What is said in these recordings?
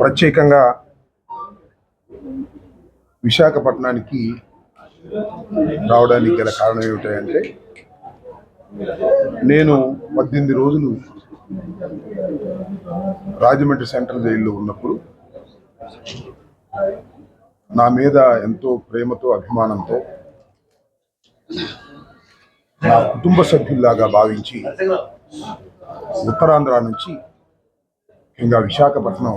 ప్రత్యేకంగా విశాఖపట్నానికి రావడానికి గల కారణం ఏమిటంటే నేను 18 రోజులు రాజమండ్రి సెంట్రల్ జైల్లో ఉన్నప్పుడు నా మీద ఎంతో ప్రేమతో అభిమానంతో నా కుటుంబ సభ్యుల్లాగా భావించి ఉత్తరాంధ్ర నుంచి ఇంకా విశాఖపట్నం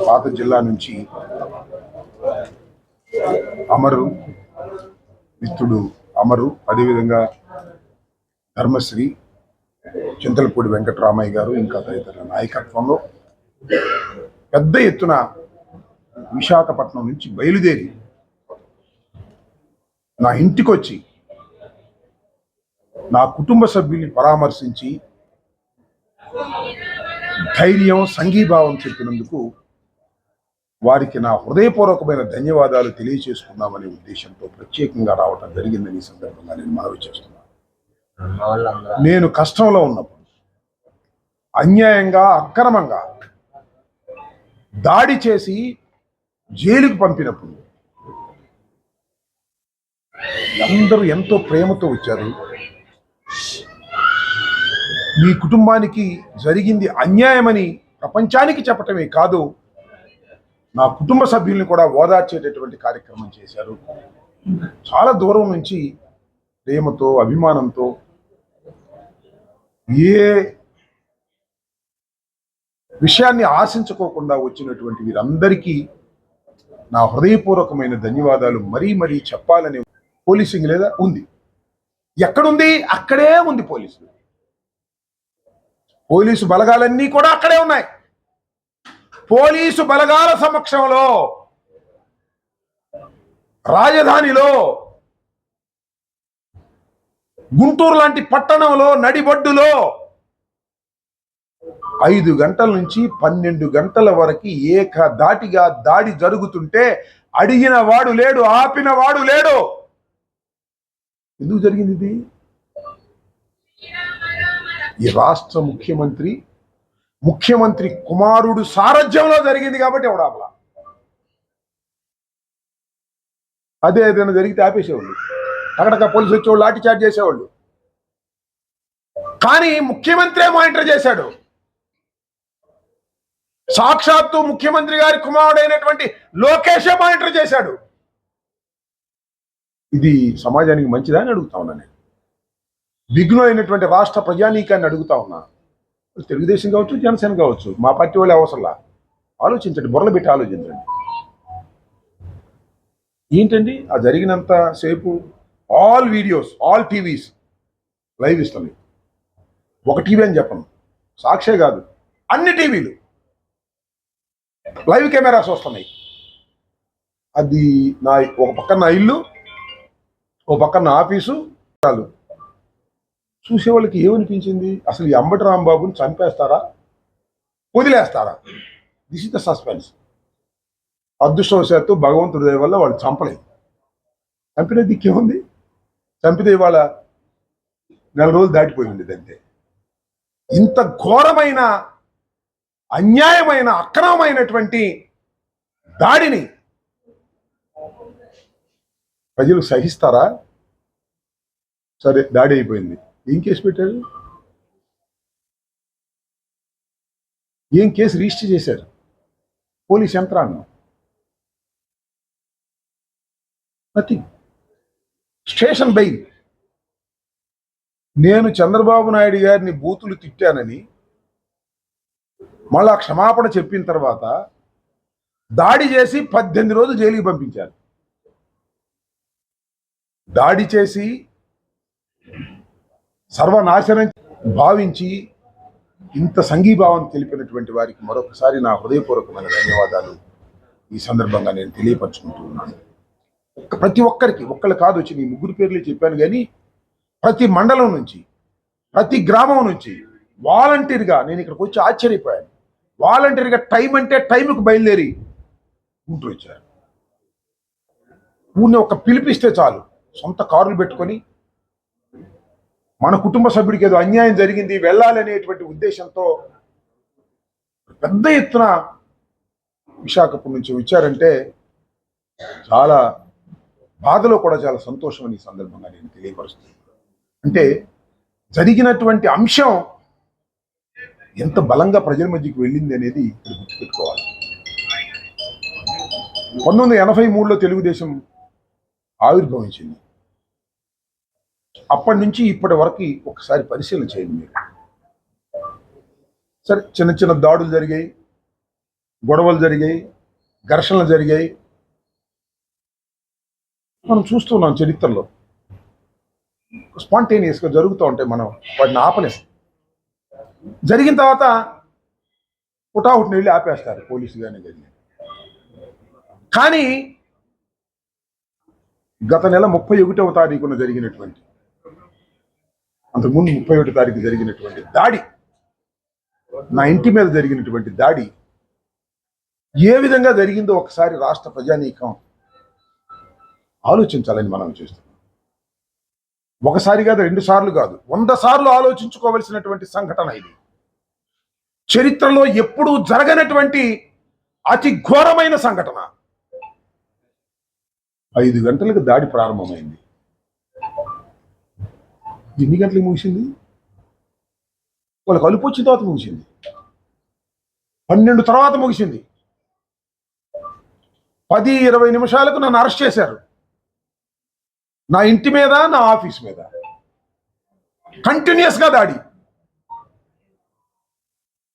పాత జిల్లా నుంచి అమరు మిత్రుడు అమరు, అదేవిధంగా ధర్మశ్రీ చింతలపూడి వెంకటరామయ్య గారు ఇంకా తదితరుల నాయకత్వంలో పెద్ద ఎత్తున విశాఖపట్నం నుంచి బయలుదేరి నా ఇంటికి వచ్చి నా కుటుంబ సభ్యుల్ని పరామర్శించి ధైర్యం సంఘీభావం చెప్పినందుకు వారికి నా హృదయపూర్వకమైన ధన్యవాదాలు తెలియచేసుకుందామనే ఉద్దేశంతో ప్రత్యేకంగా రావటం జరిగిందని ఈ సందర్భంగా నేను మనవి చేస్తున్నాను. నేను కష్టంలో ఉన్నప్పుడు, అన్యాయంగా అక్రమంగా దాడి చేసి జైలుకు పంపినప్పుడు అందరూ ఎంతో ప్రేమతో వచ్చారు. మీ కుటుంబానికి జరిగింది అన్యాయమని ప్రపంచానికి చెప్పటమే కాదు, నా కుటుంబ సభ్యుల్ని కూడా ఓదార్చేటటువంటి కార్యక్రమం చేశారు. చాలా దూరం నుంచి ప్రేమతో అభిమానంతో ఏ విషయాన్ని ఆశించుకోకుండా వచ్చినటువంటి వీరందరికీ నా హృదయపూర్వకమైన ధన్యవాదాలు మరీ మరీ చెప్పాలని. పోలీసింగ్ లేదా ఉంది, ఎక్కడుంది? అక్కడే ఉంది పోలీసు బలగాలన్నీ కూడా అక్కడే ఉన్నాయి. పోలీసు బలగాల సమక్షంలో రాజధానిలో గుంటూరు లాంటి పట్టణంలో నడిబొడ్డులో 5 గంటల నుంచి 12 గంటల వరకు ఏకధాటిగా దాడి జరుగుతుంటే అడిగిన వాడు లేడు, ఆపిన వాడు లేడు. ఎందుకు జరిగింది ఇది? ఈ రాష్ట్ర ముఖ్యమంత్రి కుమారుడు సారథ్యంలో జరిగింది కాబట్టి ఎవడాపలా. అదే ఏదైనా జరిగితే ఆపేసేవాళ్ళు, అక్కడక్క పోలీసు వచ్చేవాళ్ళు లాఠీ చార్జ్ చేసేవాళ్ళు. కానీ ముఖ్యమంత్రే మానిటర్ చేశాడు. సాక్షాత్తు ముఖ్యమంత్రి గారి కుమారుడైనటువంటి లోకేషే మానిటర్ చేశాడు. ఇది సమాజానికి మంచిదా అని అడుగుతా ఉన్నా. నేను విఘ్నులైనటువంటి రాష్ట్ర ప్రజానీకాన్ని అడుగుతా ఉన్నా. తెలుగుదేశం కావచ్చు, జనసేన కావచ్చు, మా పార్టీ వాళ్ళే అవసరంలా. ఆలోచించండి, బుర్రలు పెట్టి ఆలోచించండి. ఏంటండి ఆ జరిగినంత సేపు all videos, all TVs live ఇస్తాను. ఒక టీవీ అని చెప్పను, సాక్షే కాదు, అన్ని టీవీలు లైవ్ కెమెరాస్ వస్తున్నాయి. అది ఒక పక్కన నా ఇల్లు, ఒక పక్కన నా ఆఫీసు. చూసేవాళ్ళకి ఏమనిపించింది? అసలు ఈ అంబటి రాంబాబుని చంపేస్తారా, వదిలేస్తారా? This is the suspense. అదృష్టవశాత్తు భగవంతుడి దయ వల్ల వాళ్ళు చంపలేదు. చంపిన దిక్కేముంది? చంపితే ఇవాళ 4 రోజులు దాటిపోయి ఉండేది అంతే. ఇంత ఘోరమైన, అన్యాయమైన, అక్రమమైనటువంటి దాడిని ప్రజలు సహిస్తారా? సరే, దాడి అయిపోయింది. ఏం కేసు పెట్టారు? ఏం కేసు రిజిస్టర్ చేశారు? పోలీస్ యంత్రాంగం నథింగ్. Station bail. నేను చంద్రబాబు నాయుడు గారిని బూతులు తిట్టానని మళ్ళా క్షమాపణ చెప్పిన తర్వాత దాడి చేసి 18 రోజులు జైలుకి పంపించారు. దాడి చేసి సర్వనాశనం భావించి ఇంత సంఘీభావం తెలిపినటువంటి వారికి మరొకసారి నా హృదయపూర్వకమైన ధన్యవాదాలు ఈ సందర్భంగా నేను తెలియపరచుకుంటూ ఉన్నాను. ప్రతి ఒక్కరికి, ఒక్కళ్ళు కాదు, వచ్చి నీ 3 పేర్లు చెప్పాను, కానీ ప్రతి మండలం నుంచి, ప్రతి గ్రామం నుంచి వాలంటీర్గా నేను ఇక్కడికి వచ్చి ఆశ్చర్యపోయాను. వాలంటీర్గా టైం అంటే టైంకి బయలుదేరి గుంటూరు వచ్చారు. ఊరిని ఒక పిలిపిస్తే చాలు, సొంత కార్లు పెట్టుకొని మన కుటుంబ సభ్యుడికి ఏదో అన్యాయం జరిగింది వెళ్ళాలనేటువంటి ఉద్దేశంతో పెద్ద ఎత్తున విశాఖపట్నం నుంచి వచ్చారంటే చాలా బాధలో కూడా చాలా సంతోషం అని ఈ సందర్భంగా నేను తెలియపరుస్తున్నాను. అంటే జరిగినటువంటి అంశం ఎంత బలంగా ప్రజల మధ్యకి వెళ్ళింది అనేది ఇక్కడ గుర్తుపెట్టుకోవాలి. 1983లో తెలుగుదేశం ఆవిర్భవించింది. అప్పటి నుంచి ఇప్పటి వరకు ఒకసారి పరిశీలన చేయండి మీరు. సరే, చిన్న చిన్న దాడులు జరిగాయి, గొడవలు జరిగాయి, ఘర్షణలు జరిగాయి, మనం చూస్తున్నాం చరిత్రలో. స్పాంటేనియస్గా జరుగుతూ ఉంటాయి, మనం వాటిని ఆపలేస్తాం. జరిగిన తర్వాత హుటాహుటిని వెళ్ళి ఆపేస్తారు పోలీసు కానీ జరిగింది. కానీ గత నెల 31వ తారీఖున జరిగినటువంటి, అంతకుముందు 31వ తారీఖు జరిగినటువంటి దాడి, నా ఇంటి మీద జరిగినటువంటి దాడి ఏ విధంగా జరిగిందో ఒకసారి రాష్ట్ర ప్రజానీకం ఆలోచించాలని మనం చేస్తున్నాం. ఒకసారి కాదు, 2 సార్లు కాదు, 100 సార్లు ఆలోచించుకోవలసినటువంటి సంఘటన ఇది. చరిత్రలో ఎప్పుడూ జరగనటువంటి అతి ఘోరమైన సంఘటన. 5 గంటలకు దాడి ప్రారంభమైంది. ఎన్ని గంటలకు ముగిసింది? వాళ్ళకి అలుపు వచ్చిన తర్వాత ముగిసింది. 12 తర్వాత ముగిసింది. 10-20 నిమిషాలకు నన్ను అరెస్ట్ చేశారు. నా ఇంటి మీద, నా ఆఫీస్ మీద కంటిన్యూస్గా దాడి.